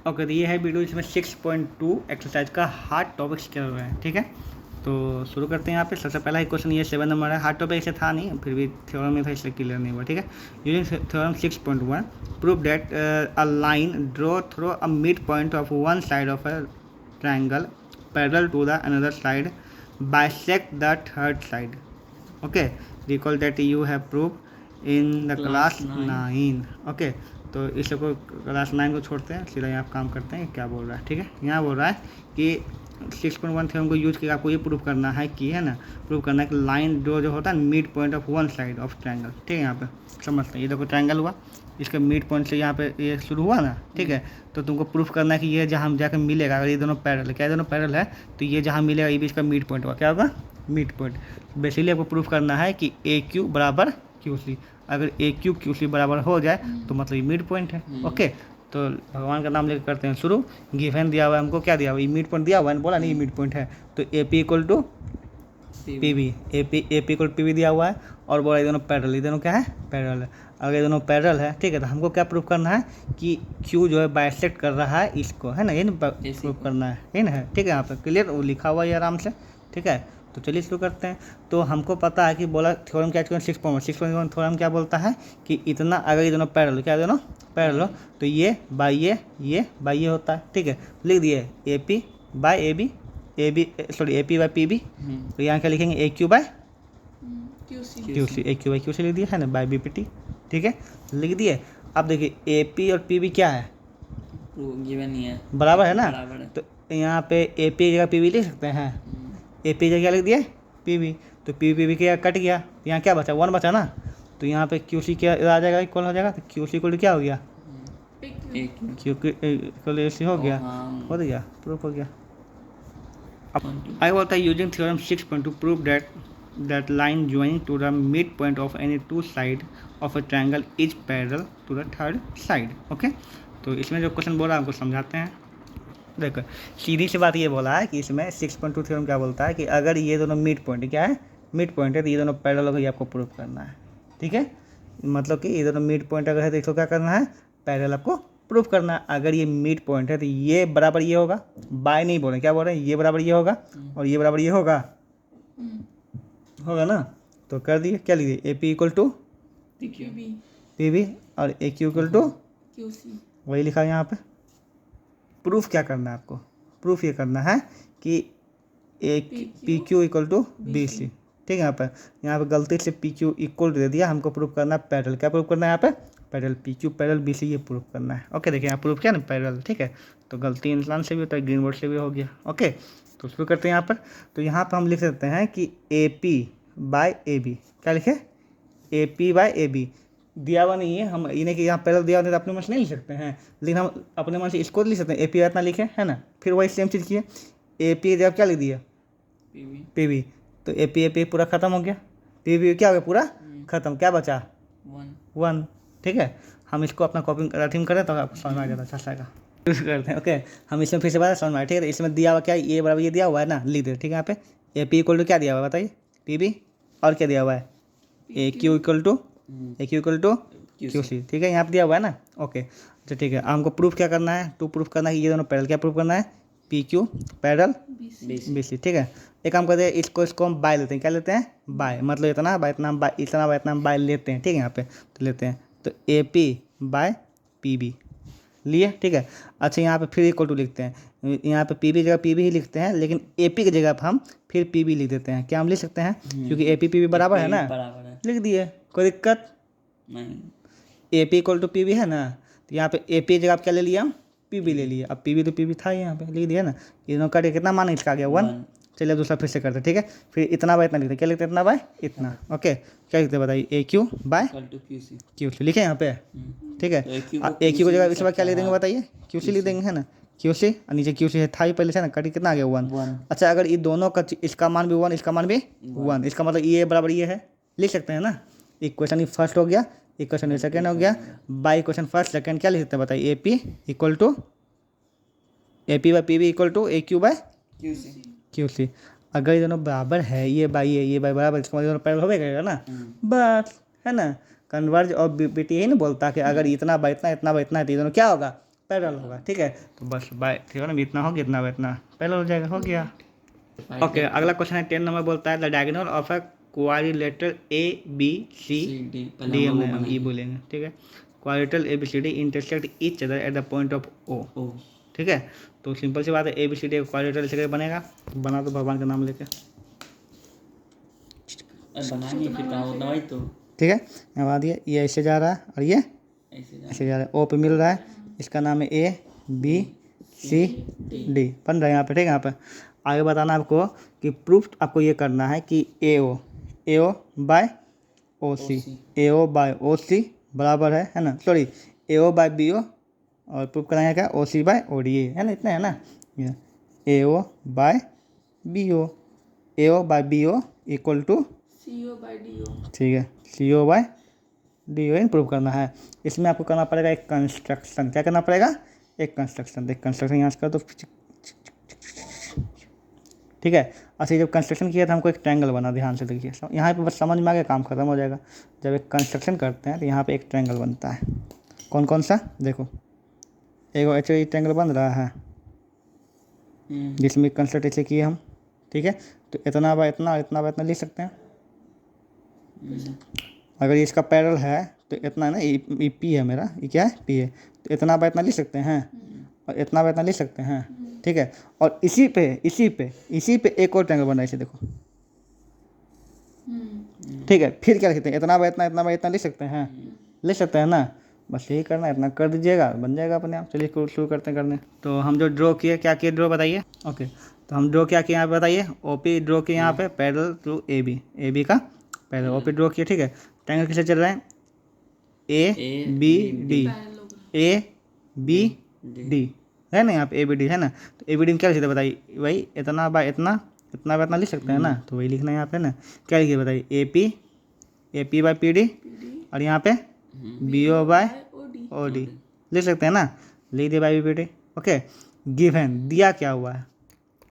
Okay, तो ये है वीडियो, इसमें 6.2 एक्सरसाइज का हार्ड टॉपिक्स चल रहे हैं, ठीक है। तो शुरू करते हैं यहाँ पे। सबसे पहला ही क्वेश्चन, ये 7 नंबर है। हार्ड टॉपिक ऐसे था नहीं, फिर भी थ्योरम में था इसलिए क्लियर नहीं हुआ, ठीक है। Using theorem 6.1 prove that a line draw through a mid point of one side of a triangle parallel to the another side bisect the third side. Okay, recall that you have prove in the class 9। Okay, तो इसे को class 9 को छोड़ते हैं, सीधा यहाँ काम करते हैं क्या बोल रहा है, ठीक है। यहाँ बोल रहा है कि 6.1 थ्योरम को यूज करके आपको ये प्रूव करना है कि, है ना, प्रूव करना है कि लाइन जो होता है mid point of one side of triangle, ठीक है। यहाँ पे समझते हैं, ये देखो ट्रायंगल हुआ, इसका मिड पॉइंट से यहाँ पे ये शुरू हुआ ना, ठीक है। तो तुमको प्रूफ करना है कि ये जहाँ जाकर मिलेगा, अगर ये दोनों पैरेलल, क्या दोनों पैरेलल है, तो ये जहाँ मिलेगा ये भी इसका मिड पॉइंट होगा, क्या होगा, मिड पॉइंट। बेसिकली आपको प्रूफ करना है कि ए क्यू बराबर क्यू सी। अगर ए क्यू क्यू सी बराबर हो जाए तो मतलब ये मिड पॉइंट है। ओके, तो भगवान का नाम लेकर करते हैं शुरू। गिवन दिया हुआ है हमको, क्या दिया हुआ है, मिड पॉइंट दिया हुआ है, बोला नहीं ये मिड पॉइंट है। तो A P equal to P B, A P equal P B दिया हुआ है, और बोला ये दोनों पैरेलल, ये दोनों क्या है, पैरेलल है। अगर ये दोनों पैरेलल है, ठीक है, तो हमको क्या प्रूफ करना है कि क्यू जो है बाइसेक्ट कर रहा है इसको, है ना, ये प्रूफ करना है ना, ठीक है। यहाँ पे क्लियर वो लिखा हुआ है आराम से, ठीक है। तो चलिए शुरू करते हैं। तो हमको पता है कि बोला थ्योरम क्या, 6.1 थ्योरम क्या बोलता है कि इतना, अगर ये दोनों पैरेलल, क्या दोनों पैरेलल हो, तो ये बाई ये बाई ये होता है, ठीक है। लिख दिए A P by A B sorry A P by P B. तो यहाँ क्या लिखेंगे, A Q by Q C, A Q by Q C लिख दिया, है ना, बाई बी पी टी, ठीक है, लिख दिए। अब देखिए ए पी और पी बी क्या है, गिवन ही है, बराबर है ना। तो यहाँ पे ए पी की जगह पी बी लिख सकते हैं, ए पी जगह क्या लिख दिए, पी बी। तो पी बी क्या कट गया, यहाँ क्या बचा, 1 बचा ना। तो यहाँ पे क्यू सी क्या आ जाएगा, इक्वल हो जाएगा। तो क्यू सी इक्वल क्या हो गया, क्यू इक्वल ए सी हो गया, हो गया, प्रूफ हो गया। I बोलता है using theorem 6.2 prove that line joining to the mid point of any two side of a triangle is parallel to the third side. Okay, तो इसमें जो क्वेश्चन बोला हमको समझाते हैं। देखो सीधी सी बात ये बोला है कि इसमें 6.2 थ्योरम क्या बोलता है कि अगर ये दोनों मिड पॉइंट, क्या है, मिड पॉइंट है, तो ये दोनों पैरेलल होकर आपको प्रूव करना है, ठीक है। मतलब कि ये दोनों मिड पॉइंट अगर है तो इसको क्या करना है, पैरेलल आपको प्रूफ करना है। अगर ये मिड पॉइंट है तो ये बराबर ये होगा, बाय नहीं बोल रहे, क्या बोल रहे हैं, ये बराबर ये होगा और ये बराबर ये होगा, होगा ना। तो कर दिए, क्या लिख दिए, A P equal to P B और A Q equal to Q C, वही लिखा है यहाँ पे। प्रूफ क्या करना है आपको, प्रूफ ये करना है कि A P Q equal to B C, ठीक है। यहाँ पे गलती से पी क्यू इक्वल दे दिया, हमको प्रूफ करना है पैरेलल। क्या प्रूफ करना है यहाँ पे, parallel, P Q parallel B C, ये प्रूफ करना है। ओके, देखिए यहाँ प्रूफ किया ना, पैरेलल, ठीक है। तो गलती इंसान से भी होता है, ग्रीन बोर्ड से भी हो गया। ओके, तो शुरू करते हैं यहाँ पर। तो यहाँ पर हम लिख सकते हैं कि A P by A B, क्या लिखे, A P by A B दिया हुआ नहीं है, हम इन्हें कि यहाँ पैरेलल दिया हुआ, तो अपने मन से नहीं लिख सकते हैं, लेकिन हम अपने मन से इसको लिख सकते हैं, ए पी इतना लिखे, है ना। फिर वही सेम चीज़ किए, ए पी जब क्या लिख दिया, पी बी, तो ए पी पूरा खत्म हो गया, पी बी क्या हो गया, पूरा खत्म, क्या बचा, 1, ठीक है। हम इसको अपना कॉपी राइटिंग करें तो आपको समझ में आ जाता है, अच्छा लगा, यूज़ करते हैं। ओके, हम इसमें फिर से बात समझ में आए, ठीक है। तो इसमें दिया हुआ क्या, ये बराबर ये दिया हुआ है ना, लिख दे, ठीक है। यहाँ पे ए पी इक्वल टू क्या दिया हुआ है बताइए, पी बी, और क्या दिया हुआ है, A Q equal to Q C, ठीक है, यहाँ पे दिया हुआ है ना। ओके, अच्छा ठीक है। हमको प्रूफ क्या करना है, टू प्रूफ करना है कि ये दोनों पैरेलल, क्या प्रूफ करना है, P Q parallel B C, ठीक है। एक काम करते हैं, इसको हम बाय लेते हैं, क्या लेते हैं, बाय, मतलब इतना बाय इतना बाय, इतना बाय इतना बाय लेते हैं, ठीक है। यहाँ पे तो लेते हैं, तो A P by P B लिए, ठीक है। अच्छा, यहाँ पे फिर इक्वल टू लिखते हैं, यहाँ पे पी बी जगह पी बी ही लिखते हैं, लेकिन ए पी की जगह पर हम फिर पी बी लिख देते हैं। क्या हम लिख सकते हैं, क्योंकि ए पी पी बी बराबर है ना, लिख दिए, कोई दिक्कत नहीं। A P equal to P B है ना, तो यहाँ पे ए पी जगह आप क्या ले लिया, हम पी बी ले लिया। अब पी बी तो पी बी था यहाँ पे, लिख दिया ना। ये दोनों कट कितना मान इसका आ गया, 1। चलिए दूसरा फिर से करते, ठीक है। फिर इतना बाय इतना लिखते, क्या लिखते, इतना बाय इतना। ओके, क्या लिखते बताइए, ए क्यू बाय क्यू सी लिखे यहाँ पे, ठीक है। ए क्यू की जगह इस बार क्या लिख देंगे बताइए, क्यू सी लिख देंगे, है ना, क्यू सी, और नीचे क्यू सी है, था ही पहले से ना, कट कितना आ गया, 1। अच्छा, अगर ये दोनों का, इसका मान भी 1, इसका मान भी 1, इसका मतलब ये बराबर ये है, लिख सकते हैं ना। इक्वेशन ही फर्स्ट हो गया, इक्वेशन ये सेकेंड हो गया, बाई इक्वेशन फर्स्ट सेकेंड क्या लिख सकते हैं बताइए, A P equal to A P by P B equal to A Q by Q C. अगर ये दोनों बराबर है, ये बाई बराबर, इसका मतलब दोनों पैरेलल हो गएगा ना, बस, है ना। कन्वर्ज और बीटी यही नहीं बोलता कि अगर इतना बाई इतना इतना बाई इतना है तो ये दोनों क्या होगा, पैरेलल होगा, ठीक है। तो बस बाय ठीक है ना, इतना हो गया, इतना बाय इतना पैरेलल हो जाएगा, हो गया। ओके, अगला क्वेश्चन है 10 नंबर, बोलता है the diagonal of a quadrilateral A B C D, हम ई बोलेंगे, ठीक है। Quadrilateral A B C D intersect each other at the point of O, ठीक है। तो सिंपल सी बात है, A B C D quadrilateral से बनेगा, बना दो भगवान का नाम लेके, बनानी फिर कहाँ होता भाई, तो ठीक है। यहाँ बना दिया, ये ऐसे जा रहा है और ये ऐसे जा रहा है, ओ पे मिल रहा है, इसका नाम है ए बी सी डी, बन रहा है यहाँ पे, ठीक है। यहाँ पे आगे बताना आपको कि प्रूफ आपको ये करना है कि ए O by O C, A O by ओ सी बराबर है ना, sorry A O by B ओ, और प्रूफ कराएंगे क्या, ओ सी बाय ओ डी, है ना, इतना है ना, A O by B O, A O by B O equal to C O by D O, ठीक है, C O by D O prove करना है। इसमें आपको करना पड़ेगा एक कंस्ट्रक्शन, क्या करना पड़ेगा, एक कंस्ट्रक्शन, एक कंस्ट्रक्शन यहाँ से कर दो, ठीक है। अच्छा, जब कंस्ट्रक्शन किया था हमको एक ट्रायंगल बना, ध्यान से देखिए, यहाँ पे बस समझ में आ गया, काम खत्म हो जाएगा। जब एक कंस्ट्रक्शन करते हैं तो यहाँ पे एक ट्रायंगल बनता है, कौन कौन सा, देखो एक ऐसे ट्रायंगल बन रहा है जिसमें कंस्ट्रक्ट ऐसे किए हम, ठीक है। तो इतना बाय इतना, इतना बाय इतना लिख सकते हैं। अगर इसका पैरेलल है तो इतना है ना, ये पी है मेरा, ये क्या है, पी है, तो इतना बाय इतना लिख सकते हैं और इतना बाय इतना लिख सकते हैं, ठीक है। और इसी पे एक और ट्रायंगल बना है, इसे देखो, ठीक है। फिर क्या लिखते हैं, इतना बाय इतना, इतना बाय इतना लिख सकते हैं ना, बस यही करना है, इतना कर दीजिएगा, बन जाएगा अपने आप। चलिए शुरू करते हैं करने। तो हम जो ड्रॉ किए, क्या किए, ड्रॉ बताइए। ओके, तो हम ड्रॉ क्या किए यहाँ पे बताइए, ओपी ड्रॉ किए यहाँ पे पैरेलल टू ए बी का पैरेलल, ओपी ड्रॉ किए, ठीक है। ट्रायंगल किससे चल रहा है, A B D, A B D है ना, यहाँ पे ए बी डी है ना। तो ए बी डी में क्या लिखते बताइए, वही इतना बाय इतना, इतना बाय इतना लिख सकते हैं ना, तो वही लिखना है यहाँ पे ना। क्या लिखिए बताइए, A P by P D, और यहाँ पे B O by O D लिख सकते हैं ना, लिख दिए by B D, okay. Given दिया क्या हुआ है,